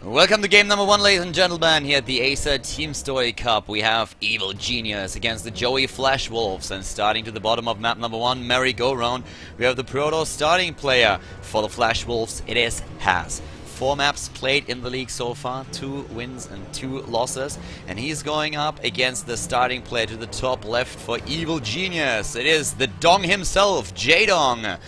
Welcome to game number 1, ladies and gentlemen, here at the Acer Team Story Cup. We have Evil Genius against the Joey FlashWolves, and starting to the bottom of map number 1, merry-go-round, we have the Proto starting player for the FlashWolves. It is Has. 4 maps played in the league so far, 2 wins and 2 losses, and he's going up against the starting player to the top left for Evil Genius. It is the Dong himself, JaeDong.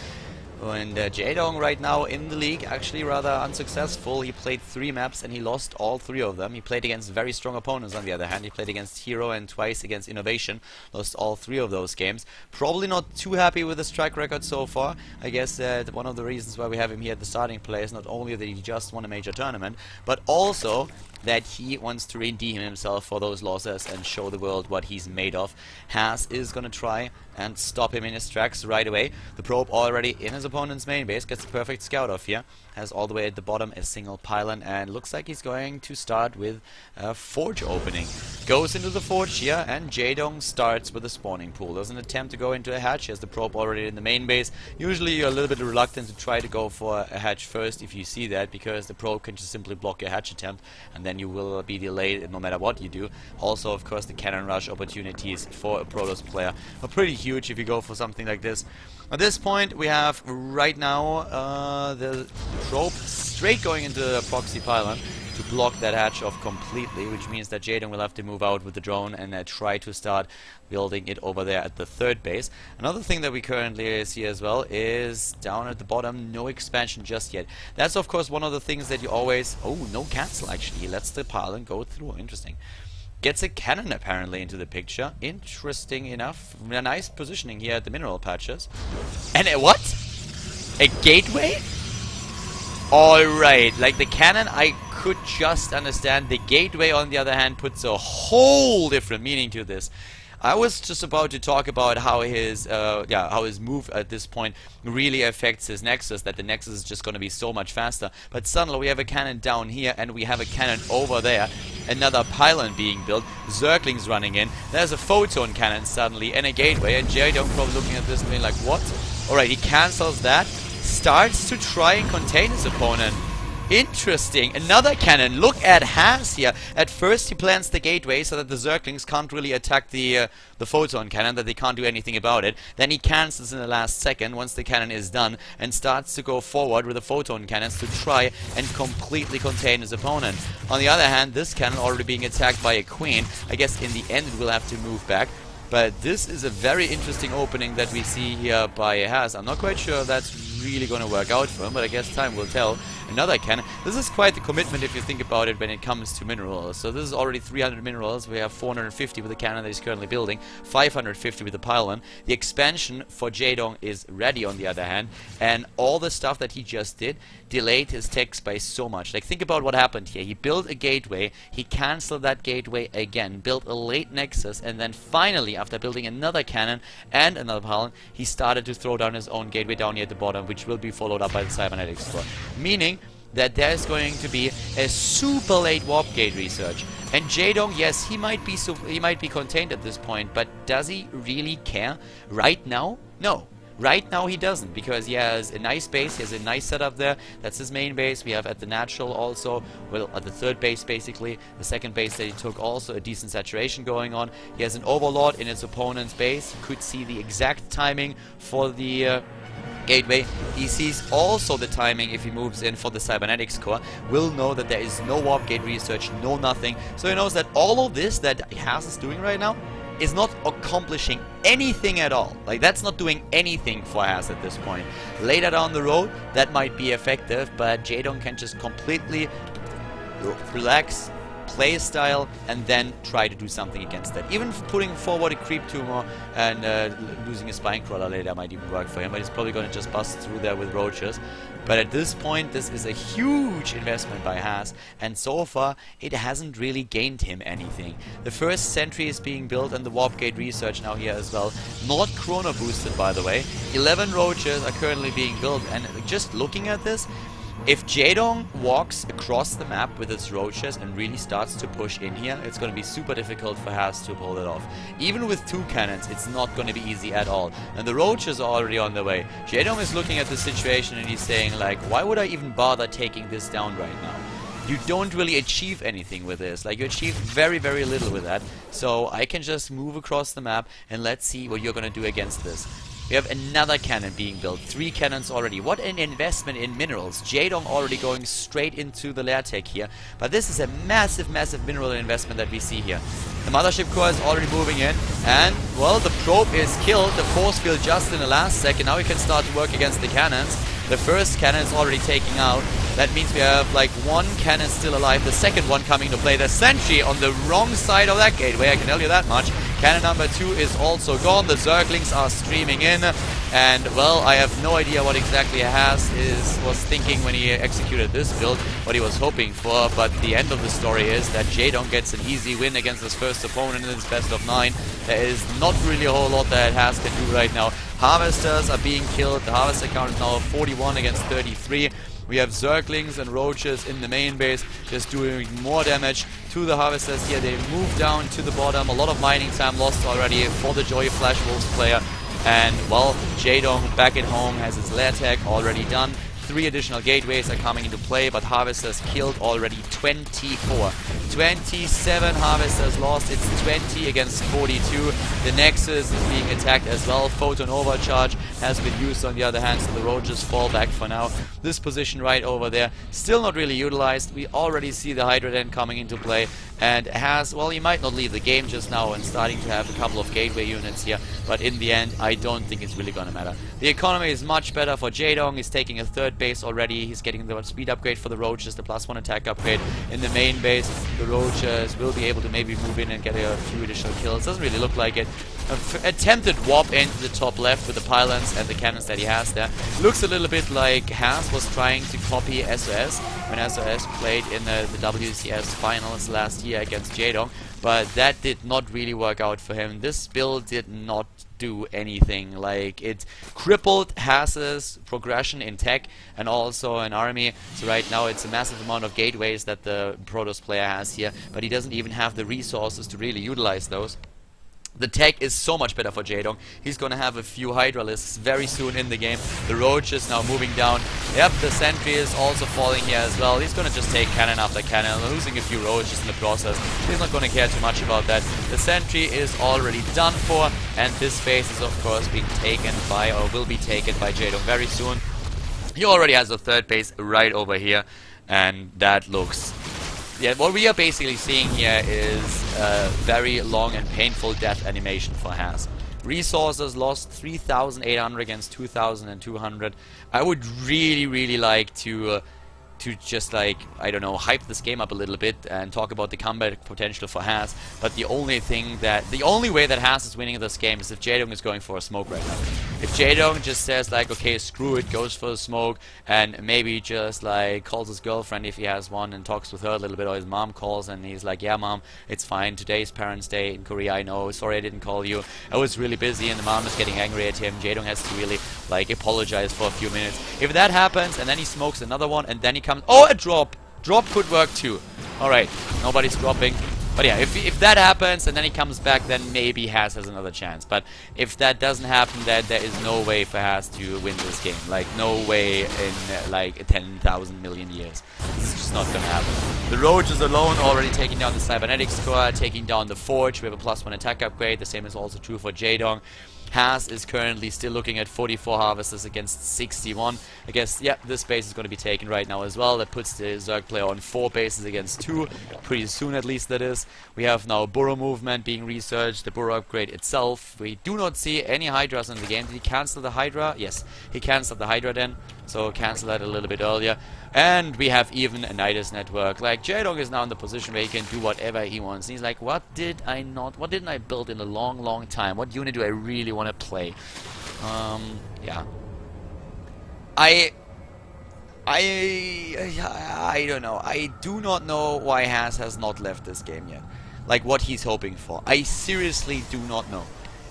And JaeDong right now in the league, actually rather unsuccessful. He played 3 maps and he lost all 3 of them. He played against very strong opponents on the other hand. He played against Hero and twice against Innovation. Lost all 3 of those games. Probably not too happy with his track record so far. I guess one of the reasons why we have him here at the starting play is not only that he just won a major tournament, but also that he wants to redeem himself for those losses and show the world what he's made of. Has is gonna try and stop him in his tracks right away. The probe already in his opponent's main base, gets the perfect scout off here. Has all the way at the bottom a single pylon, and looks like he's going to start with a forge opening. Goes into the forge here, and JaeDong starts with a spawning pool. Doesn't attempt to go into a hatch. He has the probe already in the main base. Usually you're a little bit reluctant to try to go for a hatch first if you see that, because the probe can just simply block your hatch attempt, and then you will be delayed no matter what you do. Also, of course, the cannon rush opportunities for a Protoss player are pretty huge if you go for something like this. At this point, we have right now the probe straight going into the proxy pylon to block that hatch off completely, which means that JaeDong will have to move out with the drone and try to start building it over there at the 3rd base. Another thing that we currently see as well is down at the bottom, no expansion just yet. That's of course one of the things that you always... Oh, no cancel actually. He lets the pylon go through. Interesting. Gets a cannon apparently into the picture. Interesting enough. A nice positioning here at the mineral patches. And what? A gateway? Alright, like the cannon I could just understand. The gateway on the other hand puts a whole different meaning to this. I was just about to talk about how his move at this point really affects his Nexus, that the Nexus is just going to be so much faster. But suddenly we have a cannon down here and we have a cannon over there, another pylon being built, Zerglings running in, there's a photon cannon suddenly and a gateway, and JaeDong probably looking at this and being like, what? Alright, he cancels that, starts to try and contain his opponent. Interesting. Another cannon. Look at Has here. At first he plants the gateway so that the Zerglings can't really attack the photon cannon, that they can't do anything about it. Then he cancels in the last second once the cannon is done and starts to go forward with the photon cannons to try and completely contain his opponent. On the other hand, this cannon already being attacked by a queen. I guess in the end it will have to move back. But this is a very interesting opening that we see here by Has. I'm not quite sure if that's really going to work out for him, but I guess time will tell. Another cannon. This is quite the commitment if you think about it when it comes to minerals. So this is already 300 minerals. We have 450 with the cannon that he's currently building, 550 with the pylon. The expansion for JaeDong is ready on the other hand, and all the stuff that he just did delayed his techs by so much. Like, think about what happened here. He built a gateway, he cancelled that gateway again, built a late Nexus, and then finally, after building another cannon and another pylon, he started to throw down his own gateway down here at the bottom, which will be followed up by the cybernetics core. Meaning that there's going to be a super late warp gate research. And JaeDong, yes, he might be contained at this point, but does he really care right now? No. Right now he doesn't, because he has a nice base, he has a nice setup there. That's his main base. We have at the natural also, well, at the 3rd base basically, the 2nd base that he took, also a decent saturation going on. He has an overlord in his opponent's base. You could see the exact timing for the gateway. He sees also the timing if he moves in for the cybernetics core. Will know that there is no warp gate research, no nothing. So he knows that all of this that Has is doing right now is not accomplishing anything at all. Like, that's not doing anything for Has at this point. Later down the road, that might be effective, but JaeDong can just completely relax, play his style, and then try to do something against that. Even putting forward a creep tumor and losing a spine crawler later might even work for him, but he's probably going to just bust through there with roaches. But at this point, this is a huge investment by Has, and so far it hasn't really gained him anything. The first sentry is being built and the warp gate research now here as well. Not chrono boosted, by the way. 11 roaches are currently being built, and just looking at this, if JaeDong walks across the map with its roaches and really starts to push in here, it's going to be super difficult for Has to pull it off. Even with 2 cannons, it's not going to be easy at all. And the roaches are already on the way. JaeDong is looking at the situation and he's saying, like, why would I even bother taking this down right now? you don't really achieve anything with this. Like, you achieve very, very little with that. So I can just move across the map, and let's see what you're gonna do against this. We have another cannon being built. 3 cannons already. What an investment in minerals. JaeDong already going straight into the lair tech here. But this is a massive, massive mineral investment that we see here. The mothership core is already moving in. And, well, the probe is killed. The force field just in the last second. Now we can start to work against the cannons. The first cannon is already taking out. That means we have like 1 cannon still alive. The second one coming to play. The sentry on the wrong side of that gateway, I can tell you that much. Cannon number 2 is also gone. The Zerglings are streaming in. And, well, I have no idea what exactly was thinking when he executed this build, what he was hoping for. But the end of the story is that JaeDong gets an easy win against his first opponent in his best of 9. There is not really a whole lot that Haas can do right now. Harvesters are being killed. The harvester count is now 41 against 33. We have Zerglings and Roaches in the main base, just doing more damage to the harvesters here. They move down to the bottom. A lot of mining time lost already for the Joy FlashWolves player. And, well, JaeDong back at home has his lair tech already done. 3 additional gateways are coming into play, but harvesters killed already 24. 27 harvesters lost. It's 20 against 42. The Nexus is being attacked as well. Photon overcharge has been used on the other hand, so the Roaches fall back for now. This position right over there, still not really utilized. We already see the Hydra Den coming into play. And well, he might not leave the game just now and starting to have a couple of gateway units here, but in the end, I don't think it's really gonna matter. The economy is much better for JaeDong. He's taking a 3rd base already. He's getting the speed upgrade for the Roaches, the +1 attack upgrade. In the main base, the Roaches will be able to maybe move in and get a few additional kills. Doesn't really look like it. Attempted warp into the top left with the pylons and the cannons that he has there. Looks a little bit like Haas was trying to copy SOS when SOS played in the WCS finals last year against JaeDong, but that did not really work out for him. This build did not do anything. Like, it crippled Haas's progression in tech and also in army. So right now it's a massive amount of gateways that the Protoss player has here, but he doesn't even have the resources to really utilize those. The tech is so much better for JaeDong. He's gonna have a few Hydralisks very soon in the game. The Roach is now moving down. Yep, the Sentry is also falling here as well. He's gonna just take cannon after cannon, losing a few Roaches in the process. He's not gonna care too much about that. The Sentry is already done for, and this phase is of course being taken by, or will be taken by JaeDong very soon. He already has a 3rd base right over here, and that looks... Yeah, what we are basically seeing here is a very long and painful death animation for Haas. Resources lost 3,800 against 2,200. I would really, really like to just, like, I don't know, hype this game up a little bit and talk about the comeback potential for Haas. But the only way that Haas is winning this game is if JaeDong is going for a smoke right now. If JaeDong just says, like, okay, screw it, goes for a smoke, and maybe just, like, calls his girlfriend if he has one and talks with her a little bit, or his mom calls and he's like, yeah, mom, it's fine, today's Parents' Day in Korea, I know, sorry I didn't call you, I was really busy, and the mom is getting angry at him. JaeDong has to really, like, apologize for a few minutes. If that happens, and then he smokes another one, and then he comes... Oh, a drop! Drop could work too. Alright, nobody's dropping. But yeah, if that happens and then he comes back, then maybe Haas has another chance. But if that doesn't happen, then there is no way for Haas to win this game. Like, no way in like 10,000 million years. This is just not gonna happen. The Roach is alone, already taking down the Cybernetics core, taking down the Forge. We have a +1 attack upgrade. The same is also true for JaeDong. Haas is currently still looking at 44 harvesters against 61. I guess, yeah, this base is going to be taken right now as well. That puts the Zerg player on 4 bases against 2. Pretty soon, at least, that is. We have now burrow movement being researched, the burrow upgrade itself. We do not see any Hydras in the game. Did he cancel the Hydra? Yes, he cancelled the Hydra then. So cancel that a little bit earlier. And we have even a Nidus network. Like, JaeDong is now in the position where he can do whatever he wants. And he's like, what didn't I build in a long, long time? What unit do I really want to play? Yeah. I don't know. I do not know why Haas has not left this game yet. Like, what he's hoping for. I seriously do not know.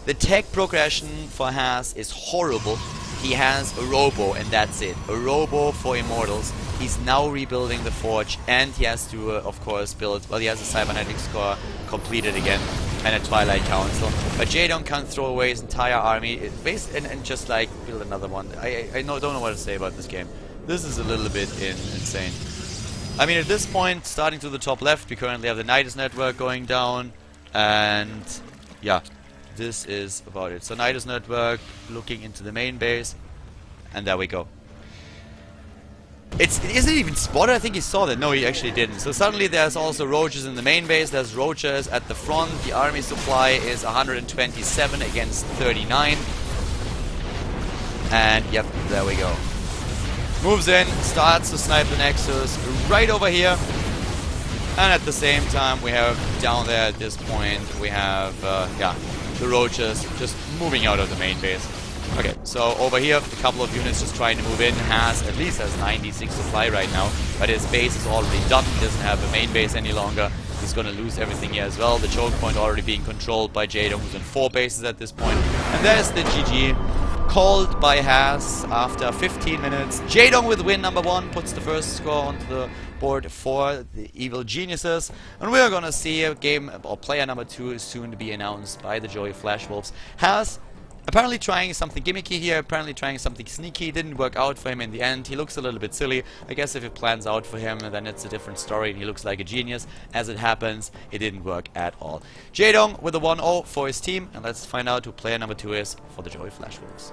The tech progression for Haas is horrible. He has a Robo and that's it. A Robo for Immortals. He's now rebuilding the Forge and he has to, of course, build... Well, he has a Cybernetics core completed again and a Twilight Council. But JaeDong can't throw away his entire army and just, like, build another one. I don't know what to say about this game. This is a little bit insane. I mean, at this point, starting to the top left, we currently have the Nidus network going down, and yeah, this is about it. So Nidus network looking into the main base, and there we go. Isn't it even spotted? I think he saw that. No, he actually didn't. So suddenly there's also roaches in the main base. There's roaches at the front. The army supply is 127 against 39. And yep, there we go. Moves in, starts to snipe the Nexus right over here. And at the same time, we have down there at this point, we have, yeah, the roaches just moving out of the main base. Okay, so over here, a couple of units just trying to move in. At least has 96 supply right now, but his base is already done. He doesn't have a main base any longer. He's going to lose everything here as well. The choke point already being controlled by JaeDong, who's in 4 bases at this point. And there's the GG, called by Has after 15 minutes. JaeDong with win number 1 puts the first score onto the board for the Evil Geniuses, and we're going to see a game, or player number 2 is soon to be announced by the Joey FlashWolves. Has apparently trying something gimmicky here, apparently trying something sneaky. Didn't work out for him in the end. He looks a little bit silly. I guess if it plans out for him, then it's a different story and he looks like a genius. As it happens, it didn't work at all. JaeDong with a 1-0 for his team, and let's find out who player number 2 is for the Joey FlashWolves.